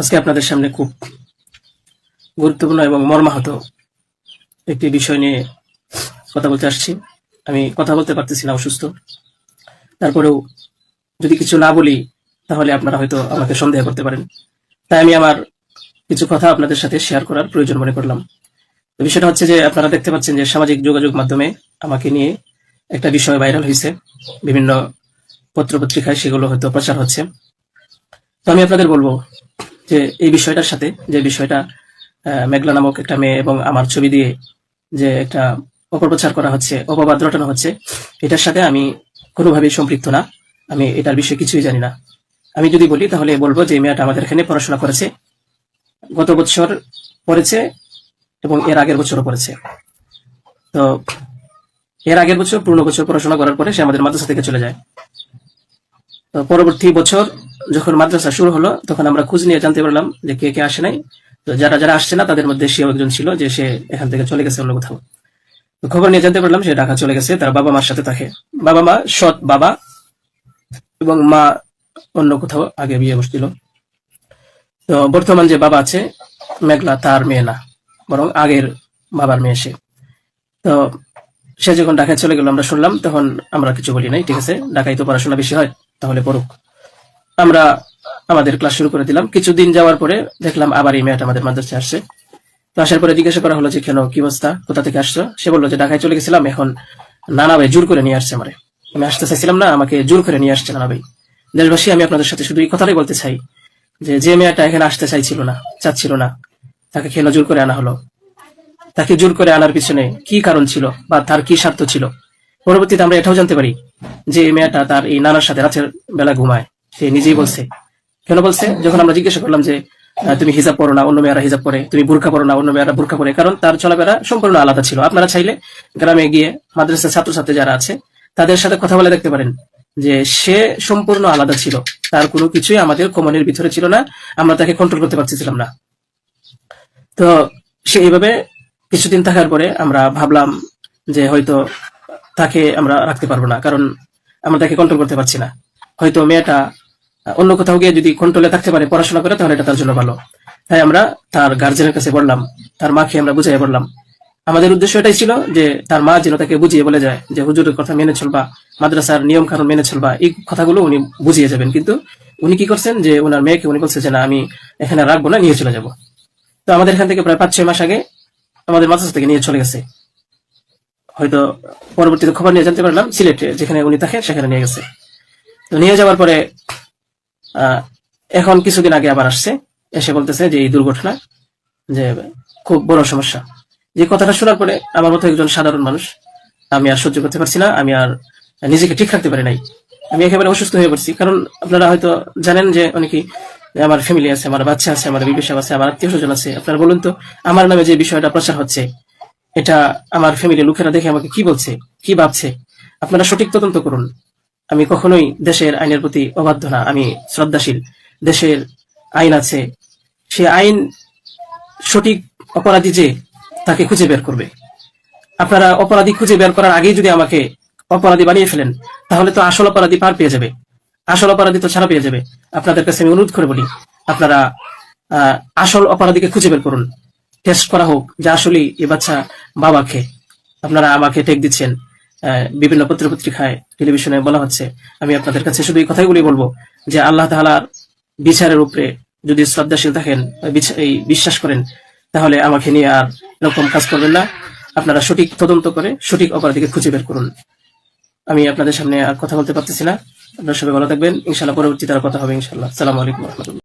আজকে আপনাদের সামনে খুব গুরুত্বপূর্ণ এবং মর্মাহত একটি বিষয় নিয়ে কথা বলতে আসছি। আমি কথা বলতে পারতেছি না, অসুস্থ। তারপরেও যদি কিছু না বলি তাহলে আপনারা হয়তো আমাকে সন্দেহ করতে পারেন। তাই আমি আমার কিছু কথা আপনাদের সাথে শেয়ার করার প্রয়োজন মনে করলাম। বিষয়টা হচ্ছে যে আপনারা দেখতে পাচ্ছেন যে সামাজিক যোগাযোগ মাধ্যমে আমাকে নিয়ে একটা বিষয় ভাইরাল হয়েছে, বিভিন্ন পত্রপত্রিকায় সেগুলো হয়তো প্রচার হচ্ছে। তো আমি আপনাদের বলবো যে এই বিষয়টার সাথে, যে বিষয়টা মেঘলা নামক একটা মেয়ে এবং আমার ছবি দিয়ে যে একটা অপপ্রচার করা হচ্ছে, অপবাদ রটানো হচ্ছে, এটার সাথে আমি কোনোভাবেই সম্পৃক্ত না। আমি এটার বিষয়ে কিছুই জানি না। আমি যদি বলি তাহলে বলবো যে মেয়েটা আমাদের এখানে পড়াশোনা করেছে, গত বছর পড়েছে এবং এর আগের বছরও পড়েছে। তো এর আগের বছর পূর্ণ বছর পড়াশোনা করার পরে সে আমাদের মাদ্রাসা থেকে চলে যায়। তো পরবর্তী বছর যখন মাদ্রাসা শুরু হলো তখন আমরা খোঁজ নিয়ে জানতে পারলাম যে কে কে আসে নাই। তো যারা যারা আসছে না তাদের মধ্যে সেও একজন ছিল, যে সে এখান থেকে চলে গেছে অন্য কোথাও। তো খবর নিয়ে জানতে পারলাম সে ঢাকা চলে গেছে, তার বাবা মার সাথে থাকে। বাবা মা সৎ বাবা এবং মা অন্য কোথাও আগে বিয়ে বসছিল। তো বর্তমান যে বাবা আছে মেঘলা, তার মেয়ে না, বরং আগের বাবার মেয়ে সে। তো সে যখন ঢাকায় চলে গেল আমরা শুনলাম, তখন আমরা কিছু বলি নাই, ঠিক আছে, ঢাকায় তো পড়াশোনা বেশি হয়, তাহলে পড়ুক। আমরা আমাদের ক্লাস শুরু করে দিলাম। কিছুদিন যাওয়ার পরে দেখলাম আবার এই মেয়েটা আমাদের মাদ্রাসায় আসছে। তো আসার পরে জিজ্ঞাসা করা হলো যে কেন, কি অবস্থা, কোথা থেকে আসছো? সে বললো যে ঢাকায় চলে গেছিলাম, এখন নানা ভাই জোর করে নিয়ে আসছে আমারে। আমি আসতে চাইছিলাম না, আমাকে জোর করে নিয়ে আসছে নানা ভাই। দেশবাসী, আমি আপনাদের সাথে শুধু এই কথাটাই বলতে চাই যে যে মেয়েটা এখানে আসতে চাইছিল না, চাচ্ছিল না, তাকে কেন জোর করে আনা হলো? তাকে জোর করে আনার পিছনে কি কারণ ছিল বা তার কি স্বার্থ ছিল? পরবর্তীতে আমরা এটাও জানতে পারি যে এই মেয়েটা তার এই নানার সাথে রাতের বেলা ঘুমায়। সে নিজেই বলছে। কেন বলছে? যখন আমরা জিজ্ঞাসা করলাম যে তুমি হিজাব পড়ো না, অন্য মেয়েরা হিজাব পরে, তুমি বুরকা পড়ো না, অন্য মেয়েরা বুরকা পরে, কারণ তার চলাফেরা সম্পূর্ণ আলাদা ছিল। আপনারা চাইলে গ্রামে গিয়ে মাদ্রাসার ছাত্রছাত্রী যারা আছে তাদের সাথে কথা বলে দেখতে পারেন যে সে সম্পূর্ণ আলাদা ছিল। তার কোনো কিছুই আমাদের কমনের ভিতরে ছিল না, আমরা তাকে কন্ট্রোল করতে পারছিলাম না। তো সে এইভাবে কিছুদিন থাকার পরে আমরা ভাবলাম যে হয়তো তাকে আমরা রাখতে পারবো না, কারণ আমরা তাকে কন্ট্রোল করতে পারছি না। হয়তো মেয়েটা অন্য কোথাও গিয়ে যদি কন্ট্রোলে থাকতে পারে, পড়াশোনা করে, তাহলে এটা তার জন্য ভালো। তাই আমরা তার গার্জেনের কাছে বললাম, তার মাকে আমরা বুঝিয়ে বললাম। আমাদের উদ্দেশ্য এটাই ছিল যে তার মা যেন তাকে বুঝিয়ে বলে যায় যে হুজুরের কথা মেনে চলবা, মাদ্রাসার নিয়ম কানুন মেনে চলবা, এই কথাগুলো উনি বুঝিয়ে যাবেন। কিন্তু উনি কি করছেন যে ওনার মেয়েকে উনি বলছে যে না, আমি এখানে রাখবো না, নিয়ে চলে যাব। তো আমাদের এখান থেকে প্রায় 5-6 মাস আগে আমাদের মাদ্রাসা থেকে নিয়ে চলে গেছে। হয়তো পরবর্তীতে খবর নিয়ে জানতে পারলাম সিলেটে যেখানে উনি থাকে সেখানে নিয়ে গেছে। তো নিয়ে যাওয়ার পরে এখন কিছুদিন আগে আবার আসছে, এসে বলতেছে যে এই দুর্ঘটনা, যে খুব বড় সমস্যা। যে কথাটা শোনার পরে আমার মতো একজন সাধারণ মানুষ, আমি আর সহ্য করতে পারছি না, আমি আর নিজেকে ঠিক রাখতে পারি নাই। আমি একেবারে অসুস্থ হয়ে পড়ছি। কারণ আপনারা হয়তো জানেন যে অনেকেই, আমার ফ্যামিলি আছে, আমার বাচ্চা আছে, আমার বিবি সাহেব আছে, আমার আত্মীয় স্বজন আছে। আপনারা বলুন তো, আমার নামে যে বিষয়টা প্রচার হচ্ছে, এটা আমার ফ্যামিলির লোকেরা দেখে আমাকে কি বলছে, কি ভাবছে? আপনারা সঠিক তদন্ত করুন। আমি কখনোই দেশের আইনের প্রতি অবাধ্য না, আমি শ্রদ্ধাশীল। দেশের আইন আছে, সে আইন সঠিক অপরাধী যে তাকে খুঁজে বের করবে। আপনারা অপরাধী খুঁজে বের করার আগেই যদি আমাকে অপরাধী বানিয়ে ফেলেন, তাহলে তো আসল অপরাধী পার পেয়ে যাবে, আসল অপরাধী তো ছাড়া পেয়ে যাবে। আপনাদের কাছে আমি অনুরোধ করে বলি, আপনারা আসল অপরাধীকে খুঁজে বের করুন। টেস্ট করা হোক যে আসলে এই বাচ্চা বাবাকে। আপনারা আমাকে টেক দিচ্ছেন, বিভিন্ন পত্রপত্রিকায়, টেলিভিশনে বলা হচ্ছে। আমি আপনাদের কাছে শুধু এই কথাগুলি বলবো যে আল্লাহ তাআলার বিচারের উপরে যদি শ্রদ্ধাশীল থাকেন, এই বিশ্বাস করেন, তাহলে আমাকে নিয়ে আর এরকম কাজ করবেন না। আপনারা সঠিক তদন্ত করে সঠিক অপরাধীকে খুঁজে বের করুন। আমি আপনাদের সামনে আর কথা বলতে পারতেছি না। আপনারা সবাই ভালো থাকবেন, ইনশাআল্লাহ পরবর্তীতে আর কথা হবে ইনশাআল্লাহ। আসসালামু আলাইকুম ওয়া রাহমাতুল্লাহ।